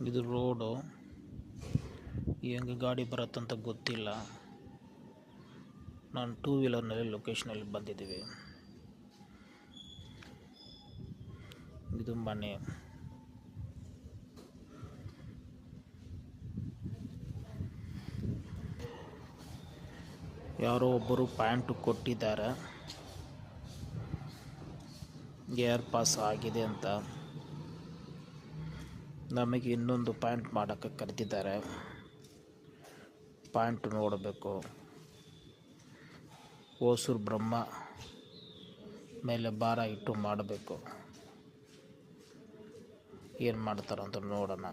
ಇದು ರೋಡು ಹೆಂಗೆ ಗಾಡಿ ಬರುತ್ತಂತ ಗೊತ್ತಿಲ್ಲ. ನಾನು 2 ವೀಲರ್ನಲ್ಲಿ ಲೊಕೇಶನಲ್ಲಿ ಬಂದಿದ್ದೀವಿ. ಇದು ಮನೆ. ಯಾರೋ ಒಬ್ಬರು ಪ್ಯಾಂಟ್ ಕೊಟ್ಟಿದ್ದಾರೆ, ಏರ್ ಪಾಸ್ ಆಗಿದೆ ಅಂತ. ನಮಗೆ ಇನ್ನೊಂದು ಪ್ಯಾಂಟ್ ಮಾಡೋಕ್ಕೆ ಕರೆದಿದ್ದಾರೆ. ಪ್ಯಾಂಟ್ ನೋಡಬೇಕು. ಹೊಸೂರು ಬ್ರಹ್ಮ ಮೇಲೆ ಭಾರ ಇಟ್ಟು ಮಾಡಬೇಕು. ಏನು ಮಾಡ್ತಾರಂತ ನೋಡೋಣ.